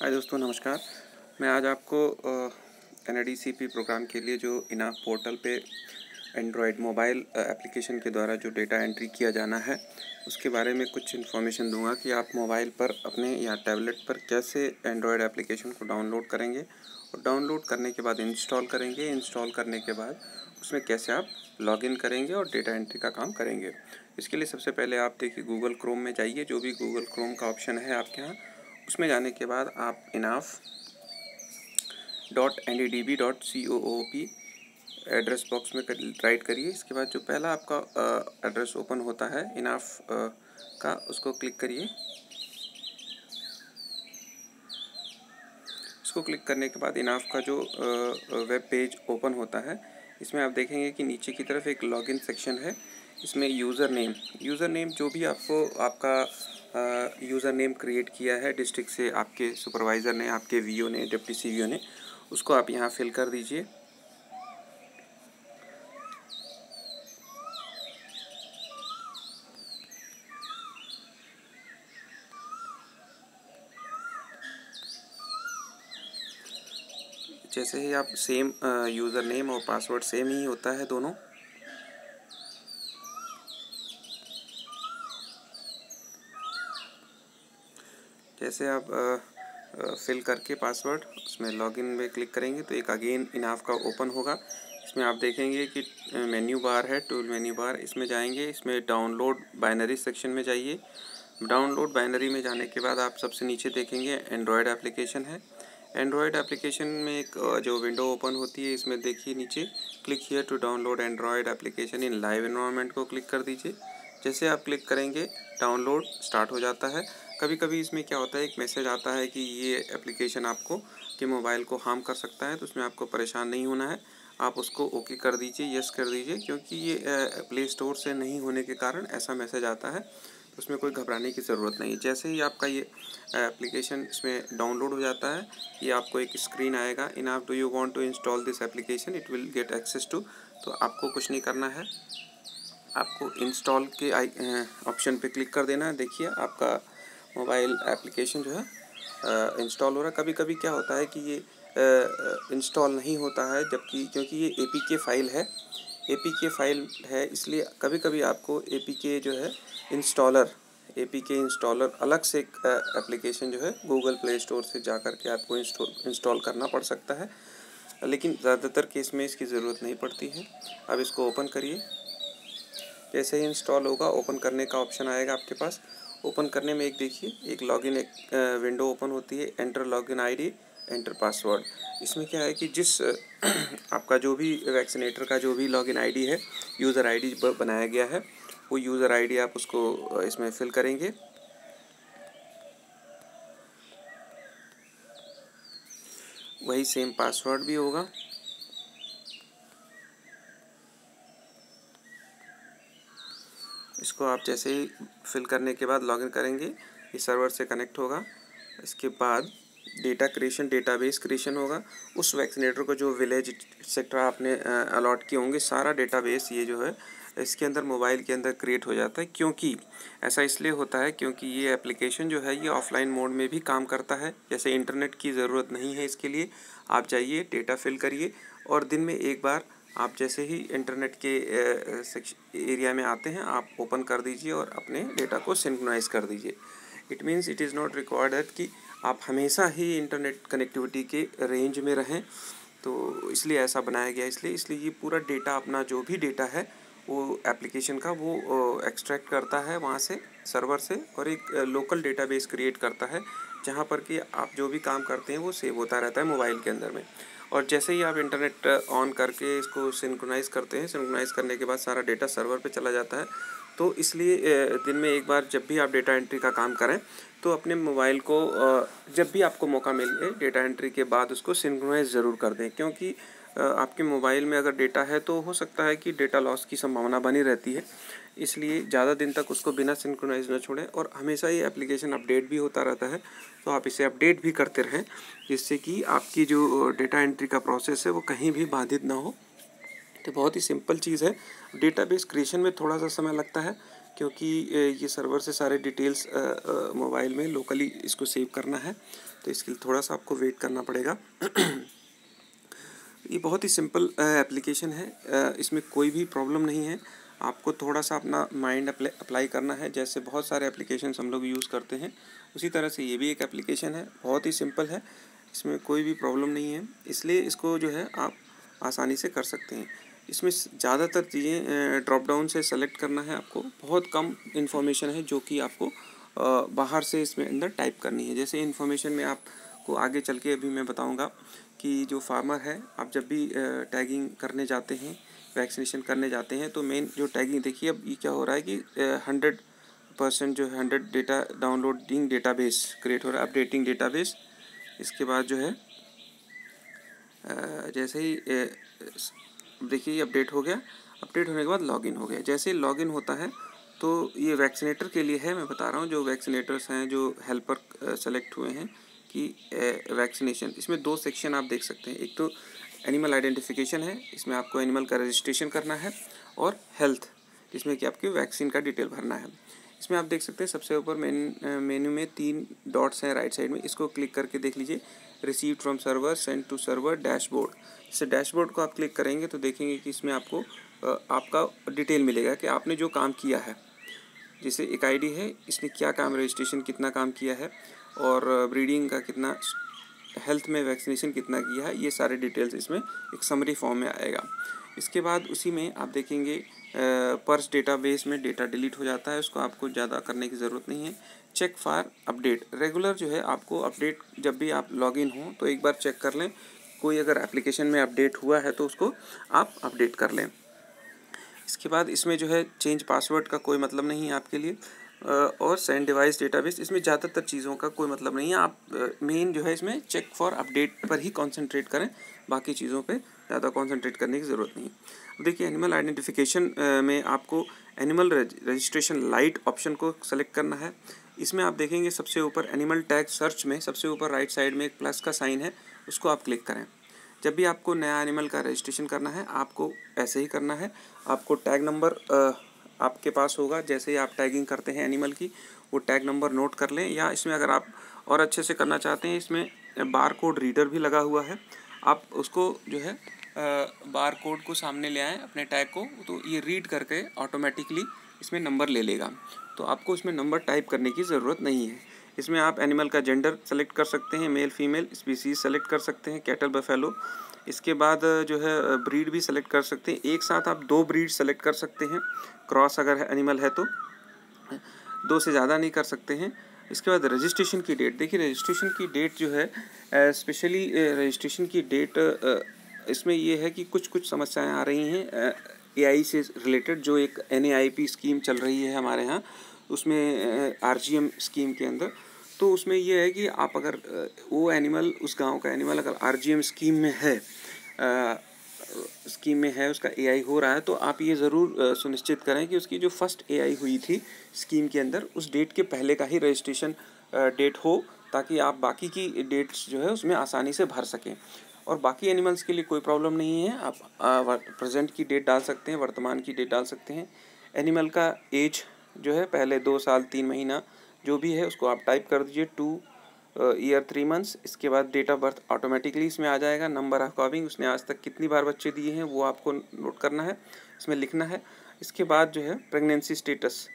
हाय दोस्तों, नमस्कार। मैं आज आपको NADCP प्रोग्राम के लिए जो इनाफ पोर्टल पे एंड्रॉयड मोबाइल एप्लीकेशन के द्वारा जो डेटा एंट्री किया जाना है उसके बारे में कुछ इन्फॉर्मेशन दूंगा कि आप मोबाइल पर अपने या टैबलेट पर कैसे एंड्रॉयड एप्लीकेशन को डाउनलोड करेंगे और डाउनलोड करने के बाद इंस्टॉल करेंगे। इंस्टॉल करने के बाद उसमें कैसे आप लॉगिन करेंगे और डेटा एंट्री का काम करेंगे। इसके लिए सबसे पहले आप देखिए गूगल क्रोम में जाइए, जो भी गूगल क्रोम का ऑप्शन है आपके यहाँ, उसमें जाने के बाद आप inaf.nadb.coop एड्रेस बॉक्स में राइट करिए। इसके बाद जो पहला आपका एड्रेस ओपन होता है इनाफ का, उसको क्लिक करिए। इसको क्लिक करने के बाद इनाफ का जो वेब पेज ओपन होता है, इसमें आप देखेंगे कि नीचे की तरफ एक लॉगिन सेक्शन है। इसमें यूज़र नेम जो भी आपको आपका यूज़र नेम क्रिएट किया है डिस्ट्रिक्ट से, आपके सुपरवाइज़र ने, आपके वीओ ने, डिप्टी सीवीओ ने, उसको आप यहाँ फिल कर दीजिए। जैसे ही आप सेम यूज़र नेम और पासवर्ड सेम ही होता है दोनों। जैसे आप फिल करके पासवर्ड उसमें लॉगिन में क्लिक करेंगे तो एक अगेन इनाफ का ओपन होगा। इसमें आप देखेंगे कि मेन्यू बार है, टूल मेन्यू बार, इसमें जाएंगे। इसमें डाउनलोड बाइनरी सेक्शन में जाइए। डाउनलोड बाइनरी में जाने के बाद आप सबसे नीचे देखेंगे एंड्रॉयड एप्लीकेशन है। एंड्रॉयड एप्लीकेशन में एक जो विंडो ओपन होती है, इसमें देखिए नीचे click here to download Android application in live environment को क्लिक कर दीजिए। जैसे आप क्लिक करेंगे डाउनलोड स्टार्ट हो जाता है। कभी कभी इसमें क्या होता है, एक मैसेज आता है कि ये एप्लीकेशन आपको के मोबाइल को हार्म कर सकता है, तो उसमें आपको परेशान नहीं होना है। आप उसको ओके कर दीजिए, यस कर दीजिए, क्योंकि ये प्ले स्टोर से नहीं होने के कारण ऐसा मैसेज आता है, तो उसमें कोई घबराने की ज़रूरत नहीं है। जैसे ही आपका ये एप्लीकेशन इसमें डाउनलोड हो जाता है, ये आपको एक स्क्रीन आएगा, enough do you want to install this application, it will get access to. तो आपको कुछ नहीं करना है, आपको इंस्टॉल के ऑप्शन पे क्लिक कर देना है। देखिए आपका मोबाइल एप्लीकेशन जो है इंस्टॉल हो रहा है। कभी कभी क्या होता है कि ये इंस्टॉल नहीं होता है, जबकि क्योंकि ये APK फाइल है, APK फाइल है, इसलिए कभी कभी आपको APK जो है APK इंस्टॉलर अलग से एक एप्लीकेशन जो है गूगल प्ले स्टोर से जा कर के आपको इंस्टॉल करना पड़ सकता है, लेकिन ज़्यादातर केस में इसकी ज़रूरत नहीं पड़ती है। अब इसको ओपन करिए। जैसे ही इंस्टॉल होगा, ओपन करने का ऑप्शन आएगा आपके पास। ओपन करने में एक देखिए एक लॉगिन एक विंडो ओपन होती है, enter login ID, enter password. इसमें क्या है कि जिस आपका जो भी वैक्सीनेटर का जो भी लॉगिन ID है, यूज़र ID बनाया गया है, वो यूज़र ID आप उसको इसमें फिल करेंगे। वही सेम पासवर्ड भी होगा। इसको आप जैसे ही फिल करने के बाद लॉगिन करेंगे, ये सर्वर से कनेक्ट होगा। इसके बाद डेटा क्रिएशन, डेटाबेस क्रिएशन होगा। उस वैक्सीनेटर को जो विलेज एक्सेट्रा आपने अलॉट किए होंगे, सारा डेटाबेस ये जो है इसके अंदर मोबाइल के अंदर क्रिएट हो जाता है। क्योंकि ऐसा इसलिए होता है क्योंकि ये एप्लीकेशन जो है ये ऑफलाइन मोड में भी काम करता है। जैसे इंटरनेट की ज़रूरत नहीं है इसके लिए, आप जाइए डेटा फिल करिए और दिन में एक बार आप जैसे ही इंटरनेट के एरिया में आते हैं, आप ओपन कर दीजिए और अपने डेटा को सिंक्रोनाइज कर दीजिए। It means it is not required कि आप हमेशा ही इंटरनेट कनेक्टिविटी के रेंज में रहें, तो इसलिए ऐसा बनाया गया। इसलिए ये पूरा डेटा, अपना जो भी डेटा है वो एप्लीकेशन का, वो एक्सट्रैक्ट करता है वहाँ से, सर्वर से, और एक लोकल डेटाबेस क्रिएट करता है जहाँ पर कि आप जो भी काम करते हैं वो सेव होता रहता है मोबाइल के अंदर में। और जैसे ही आप इंटरनेट ऑन करके इसको सिंक्रोनाइज करते हैं, सिंक्रोनाइज करने के बाद सारा डेटा सर्वर पे चला जाता है। तो इसलिए दिन में एक बार जब भी आप डेटा एंट्री का काम करें, तो अपने मोबाइल को जब भी आपको मौका मिले डेटा एंट्री के बाद उसको सिंक्रोनाइज ज़रूर कर दें, क्योंकि आपके मोबाइल में अगर डेटा है तो हो सकता है कि डेटा लॉस की संभावना बनी रहती है। इसलिए ज़्यादा दिन तक उसको बिना सिंक्रोनाइज न छोड़ें, और हमेशा ये एप्लीकेशन अपडेट भी होता रहता है, तो आप इसे अपडेट भी करते रहें, जिससे कि आपकी जो डेटा एंट्री का प्रोसेस है वो कहीं भी बाधित ना हो। तो बहुत ही सिंपल चीज़ है। डेटाबेस क्रिएशन में थोड़ा सा समय लगता है, क्योंकि ये सर्वर से सारे डिटेल्स मोबाइल में लोकली इसको सेव करना है, तो इसके लिए थोड़ा सा आपको वेट करना पड़ेगा। ये बहुत ही सिंपल एप्लीकेशन है, इसमें कोई भी प्रॉब्लम नहीं है। आपको थोड़ा सा अपना माइंड अप्लाई करना है। जैसे बहुत सारे एप्लीकेशन हम लोग यूज़ करते हैं, उसी तरह से ये भी एक एप्लीकेशन है, बहुत ही सिंपल है, इसमें कोई भी प्रॉब्लम नहीं है। इसलिए इसको जो है आप आसानी से कर सकते हैं। इसमें ज़्यादातर चीज़ें ड्रॉप डाउन से सेलेक्ट करना है आपको। बहुत कम इन्फॉर्मेशन है जो कि आपको बाहर से इसमें अंदर टाइप करनी है। जैसे इन्फॉर्मेशन में आपको आगे चल के अभी मैं बताऊंगा कि जो फार्मर है, आप जब भी टैगिंग करने जाते हैं, वैक्सीनेशन करने जाते हैं, तो मेन जो टैगिंग देखिए, अब ये क्या हो रहा है कि 100% जो है 100 डेटा डाउनलोडिंग डेटाबेस क्रिएट हो रहा है, अपडेटिंग डेटाबेस। इसके बाद जो है जैसे ही देखिए ये अपडेट हो गया, अपडेट होने के बाद लॉगिन हो गया। जैसे ही लॉगिन होता है तो ये वैक्सीनेटर के लिए है, मैं बता रहा हूँ, जो वैक्सीनेटर्स हैं, जो हेल्पर सेलेक्ट हुए हैं कि वैक्सीनेशन। इसमें 2 सेक्शन आप देख सकते हैं। एक तो एनिमल आइडेंटिफिकेशन है, इसमें आपको एनिमल का रजिस्ट्रेशन करना है, और हेल्थ, जिसमें कि आपकी वैक्सीन का डिटेल भरना है। इसमें आप देख सकते हैं सबसे ऊपर मेन्यू में 3 डॉट्स हैं राइट साइड में, इसको क्लिक करके देख लीजिए, receive from server, send to server, dashboard. इस डैशबोर्ड को आप क्लिक करेंगे तो देखेंगे कि इसमें आपको आपका डिटेल मिलेगा कि आपने जो काम किया है। जैसे एक आईडी है, इसने क्या काम, रजिस्ट्रेशन कितना काम किया है, और ब्रीडिंग का कितना, हेल्थ में वैक्सीनेशन कितना किया है, ये सारे डिटेल्स इसमें एक समरी फॉर्म में आएगा। इसके बाद उसी में आप देखेंगे पर्स डेटाबेस में डेटा डिलीट हो जाता है, उसको आपको ज़्यादा करने की ज़रूरत नहीं है। चेक फॉर अपडेट, रेगुलर जो है आपको अपडेट, जब भी आप लॉगिन हो तो एक बार चेक कर लें, कोई अगर एप्लीकेशन में अपडेट हुआ है तो उसको आप अपडेट कर लें। इसके बाद इसमें जो है चेंज पासवर्ड का कोई मतलब नहीं है आपके लिए, और सेंड डिवाइस डेटाबेस, इसमें ज़्यादातर चीज़ों का कोई मतलब नहीं है। आप मेन जो है इसमें चेक फॉर अपडेट पर ही कॉन्सेंट्रेट करें, बाकी चीज़ों पे ज़्यादा कॉन्सेंट्रेट करने की ज़रूरत नहीं है। देखिए एनिमल आइडेंटिफिकेशन में आपको एनिमल रजिस्ट्रेशन लाइट ऑप्शन को सेलेक्ट करना है। इसमें आप देखेंगे सबसे ऊपर एनिमल टैग सर्च में सबसे ऊपर राइट साइड में एक प्लस का साइन है, उसको आप क्लिक करें। जब भी आपको नया एनिमल का रजिस्ट्रेशन करना है, आपको ऐसे ही करना है। आपको टैग नंबर आपके पास होगा, जैसे ही आप टैगिंग करते हैं एनिमल की, वो टैग नंबर नोट कर लें, या इसमें अगर आप और अच्छे से करना चाहते हैं, इसमें बार कोड रीडर भी लगा हुआ है, आप उसको जो है बार कोड को सामने ले आएँ अपने टैग को, तो ये रीड करके ऑटोमेटिकली इसमें नंबर ले लेगा, तो आपको इसमें नंबर टाइप करने की ज़रूरत नहीं है। इसमें आप एनिमल का जेंडर सेलेक्ट कर सकते हैं, मेल फीमेल, स्पीसीज सेलेक्ट कर सकते हैं, कैटल बफेलो। इसके बाद जो है ब्रीड भी सेलेक्ट कर सकते हैं, एक साथ आप 2 ब्रीड सेलेक्ट कर सकते हैं, क्रॉस अगर एनिमल है तो 2 से ज़्यादा नहीं कर सकते हैं। इसके बाद रजिस्ट्रेशन की डेट, देखिए रजिस्ट्रेशन की डेट जो है स्पेशली रजिस्ट्रेशन की डेट, इसमें ये है कि कुछ समस्याएं आ रही हैं एआई से रिलेटेड। जो एक NAIP स्कीम चल रही है हमारे यहाँ, उसमें RGM स्कीम के अंदर, तो उसमें ये है कि आप अगर वो एनिमल, उस गांव का एनिमल अगर RGM स्कीम में है, उसका AI हो रहा है, तो आप ये ज़रूर सुनिश्चित करें कि उसकी जो फर्स्ट AI हुई थी स्कीम के अंदर, उस डेट के पहले का ही रजिस्ट्रेशन डेट हो, ताकि आप बाकी की डेट्स जो है उसमें आसानी से भर सकें। और बाकी एनिमल्स के लिए कोई प्रॉब्लम नहीं है, आप प्रेजेंट की डेट डाल सकते हैं, वर्तमान की डेट डाल सकते हैं। एनिमल का एज जो है पहले 2 साल 3 महीना जो भी है उसको आप टाइप कर दीजिए, 2 ईयर 3 मंथ्स। इसके बाद डेट ऑफ बर्थ ऑटोमेटिकली इसमें आ जाएगा। नंबर ऑफ कॉविंग, उसने आज तक कितनी बार बच्चे दिए हैं वो आपको नोट करना है, इसमें लिखना है। इसके बाद जो है प्रेगनेंसी स्टेटस,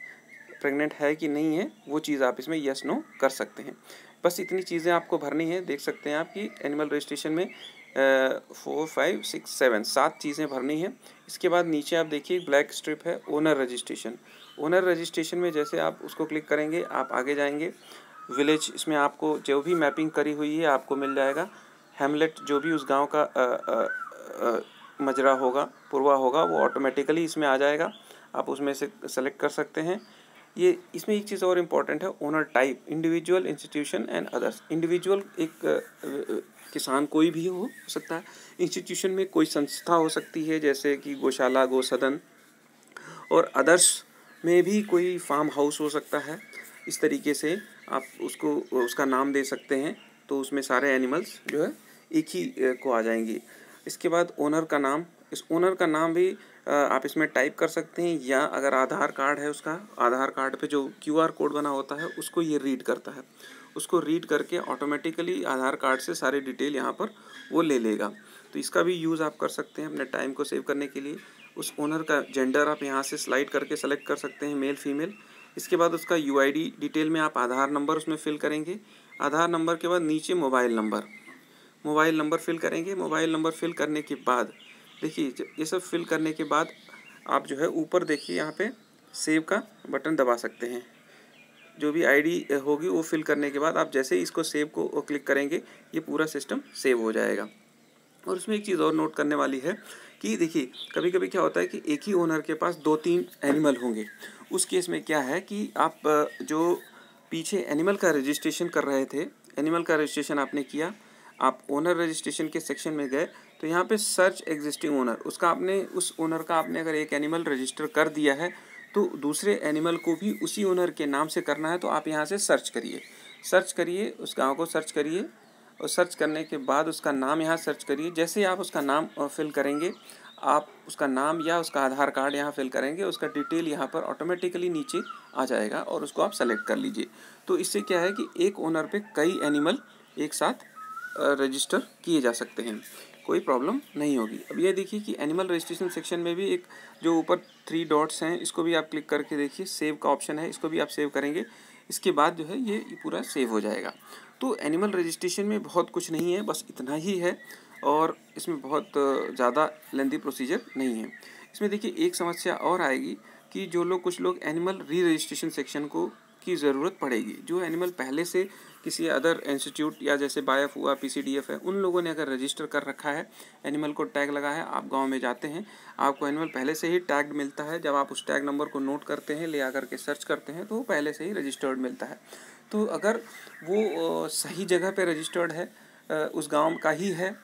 प्रेग्नेंट है कि नहीं है, वो चीज़ आप इसमें यस नो कर सकते हैं। बस इतनी चीज़ें आपको भरनी है। देख सकते हैं आप कि एनिमल रजिस्ट्रेशन में 4 5 6 7 चीज़ें भरनी है। इसके बाद नीचे आप देखिए ब्लैक स्ट्रिप है, ओनर रजिस्ट्रेशन। ओनर रजिस्ट्रेशन में जैसे आप उसको क्लिक करेंगे, आप आगे जाएंगे, विलेज, इसमें आपको जो भी मैपिंग करी हुई है आपको मिल जाएगा। हैमलेट, जो भी उस गांव का मजरा होगा, पुरवा होगा, वो ऑटोमेटिकली इसमें आ जाएगा, आप उसमें से सेलेक्ट कर सकते हैं। ये इसमें एक चीज़ और इम्पॉर्टेंट है, owner type, individual, institution and others. Individual एक किसान कोई भी हो सकता है, इंस्टीट्यूशन में कोई संस्था हो सकती है जैसे कि गौशाला, गौसदन, और अदर्स में भी कोई फार्म हाउस हो सकता है। इस तरीके से आप उसको उसका नाम दे सकते हैं, तो उसमें सारे एनिमल्स जो है एक ही को आ जाएंगी। इसके बाद ओनर का नाम, इस ओनर का नाम भी आप इसमें टाइप कर सकते हैं, या अगर आधार कार्ड है उसका, आधार कार्ड पे जो QR कोड बना होता है उसको ये रीड करता है, उसको रीड करके ऑटोमेटिकली आधार कार्ड से सारी डिटेल यहाँ पर वो ले लेगा। तो इसका भी यूज़ आप कर सकते हैं अपने टाइम को सेव करने के लिए। उस ओनर का जेंडर आप यहाँ से स्लाइड करके सेलेक्ट कर सकते हैं, मेल फीमेल। इसके बाद उसका UID डिटेल में आप आधार नंबर उसमें फिल करेंगे। आधार नंबर के बाद नीचे मोबाइल नंबर फिल करेंगे। मोबाइल नंबर फिल करने के बाद देखिए ये सब फिल करने के बाद आप जो है ऊपर देखिए यहाँ पे सेव का बटन दबा सकते हैं। जो भी ID होगी वो फिल करने के बाद आप जैसे ही इसको सेव को क्लिक करेंगे ये पूरा सिस्टम सेव हो जाएगा। और उसमें एक चीज़ और नोट करने वाली है कि देखिए कभी कभी क्या होता है कि एक ही ओनर के पास 2-3 एनिमल होंगे। उस केस में क्या है कि आप जो पीछे एनिमल का रजिस्ट्रेशन कर रहे थे, एनिमल का रजिस्ट्रेशन आपने किया, आप ओनर रजिस्ट्रेशन के सेक्शन में गए तो यहाँ पे सर्च एग्जिस्टिंग ओनर, उसका आपने उस ओनर का आपने अगर एक एनिमल रजिस्टर कर दिया है तो दूसरे एनिमल को भी उसी ओनर के नाम से करना है। तो आप यहाँ से सर्च करिए उस गाँव को सर्च करिए और सर्च करने के बाद उसका नाम यहाँ सर्च करिए। जैसे ही आप उसका नाम फिल करेंगे, आप उसका नाम या उसका आधार कार्ड यहाँ फिल करेंगे, उसका डिटेल यहाँ पर ऑटोमेटिकली नीचे आ जाएगा और उसको आप सेलेक्ट कर लीजिए। तो इससे क्या है कि एक ओनर पे कई एनिमल एक साथ रजिस्टर किए जा सकते हैं, कोई प्रॉब्लम नहीं होगी। अब ये देखिए कि एनिमल रजिस्ट्रेशन सेक्शन में भी एक जो ऊपर 3 डॉट्स हैं इसको भी आप क्लिक करके देखिए, सेव का ऑप्शन है, इसको भी आप सेव करेंगे। इसके बाद जो है ये पूरा सेव हो जाएगा। तो एनिमल रजिस्ट्रेशन में बहुत कुछ नहीं है, बस इतना ही है और इसमें बहुत ज़्यादा लेंथी प्रोसीजर नहीं है। इसमें देखिए एक समस्या और आएगी कि कुछ लोग एनिमल री रजिस्ट्रेशन सेक्शन की ज़रूरत पड़ेगी। जो एनिमल पहले से किसी अदर इंस्टीट्यूट या जैसे बायफ हुआ, PCDF है, उन लोगों ने अगर रजिस्टर कर रखा है, एनिमल को टैग लगा है, आप गांव में जाते हैं, आपको एनिमल पहले से ही टैग मिलता है। जब आप उस टैग नंबर को नोट करते हैं, ले आकर के सर्च करते हैं, तो वो पहले से ही रजिस्टर्ड मिलता है। तो अगर वो सही जगह पे रजिस्टर्ड है, उस गांव का ही है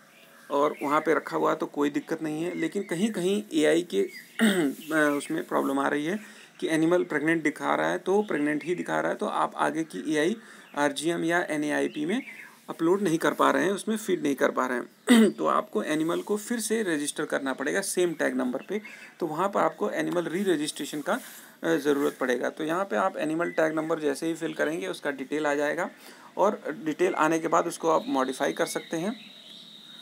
और वहाँ पे रखा हुआ तो कोई दिक्कत नहीं है। लेकिन कहीं कहीं AI के उसमें प्रॉब्लम आ रही है कि एनिमल प्रेग्नेंट दिखा रहा है तो प्रेग्नेंट ही दिखा रहा है, तो आप आगे की AI RGM या NAIP में अपलोड नहीं कर पा रहे हैं, उसमें फीड नहीं कर पा रहे हैं। तो आपको एनिमल को फिर से रजिस्टर करना पड़ेगा सेम टैग नंबर पे। तो वहाँ पर आपको एनिमल री रजिस्ट्रेशन का ज़रूरत पड़ेगा। तो यहाँ पे आप एनिमल टैग नंबर जैसे ही फिल करेंगे उसका डिटेल आ जाएगा और डिटेल आने के बाद उसको आप मॉडिफाई कर सकते हैं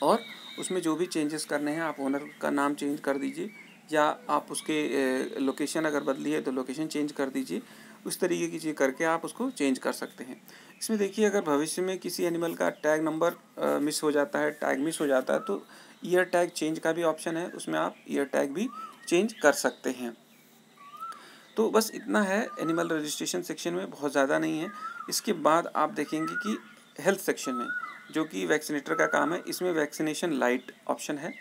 और उसमें जो भी चेंजेस करने हैं आप ओनर का नाम चेंज कर दीजिए या आप उसके लोकेशन अगर बदली है तो लोकेशन चेंज कर दीजिए। उस तरीके की चीज़ करके आप उसको चेंज कर सकते हैं। इसमें देखिए अगर भविष्य में किसी एनिमल का टैग नंबर मिस हो जाता है, टैग मिस हो जाता है, तो ईयर टैग चेंज का भी ऑप्शन है, उसमें आप ईयर टैग भी चेंज कर सकते हैं। तो बस इतना है एनिमल रजिस्ट्रेशन सेक्शन में, बहुत ज़्यादा नहीं है। इसके बाद आप देखेंगे कि हेल्थ सेक्शन में जो कि वैक्सीनेटर का काम है, इसमें वैक्सीनेशन लाइट ऑप्शन है,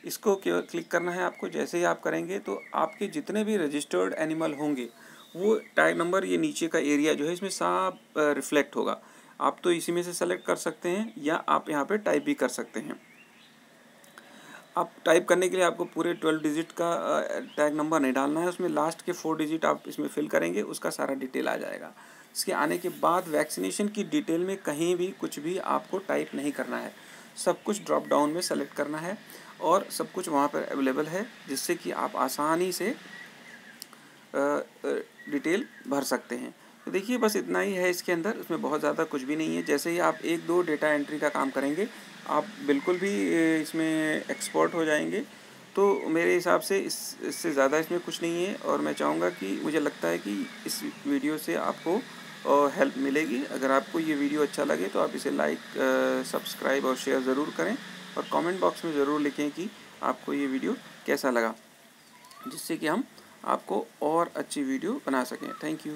इसको क्लिक करना है आपको। जैसे ही आप करेंगे तो आपके जितने भी रजिस्टर्ड एनिमल होंगे वो टैग नंबर ये नीचे का एरिया जो है इसमें साफ रिफ्लेक्ट होगा। आप तो इसी में से सेलेक्ट कर सकते हैं या आप यहाँ पे टाइप भी कर सकते हैं। आप टाइप करने के लिए आपको पूरे 12 डिजिट का टैग नंबर नहीं डालना है, उसमें लास्ट के 4 डिजिट आप इसमें फिल करेंगे, उसका सारा डिटेल आ जाएगा। इसके आने के बाद वैक्सीनेशन की डिटेल में कहीं भी कुछ भी आपको टाइप नहीं करना है, सब कुछ ड्रॉप डाउन में सेलेक्ट करना है और सब कुछ वहाँ पर अवेलेबल है, जिससे कि आप आसानी से डिटेल भर सकते हैं। तो देखिए बस इतना ही है इसके अंदर, इसमें बहुत ज़्यादा कुछ भी नहीं है। जैसे ही आप 1-2 डेटा एंट्री का काम करेंगे आप बिल्कुल भी इसमें एक्सपर्ट हो जाएंगे। तो मेरे हिसाब से इससे ज़्यादा इसमें कुछ नहीं है और मैं चाहूँगा कि मुझे लगता है कि इस वीडियो से आपको हेल्प मिलेगी। अगर आपको ये वीडियो अच्छा लगे तो आप इसे लाइक, सब्सक्राइब और शेयर ज़रूर करें और कमेंट बॉक्स में ज़रूर लिखें कि आपको ये वीडियो कैसा लगा, जिससे कि हम आपको और अच्छी वीडियो बना सकें। Thank you.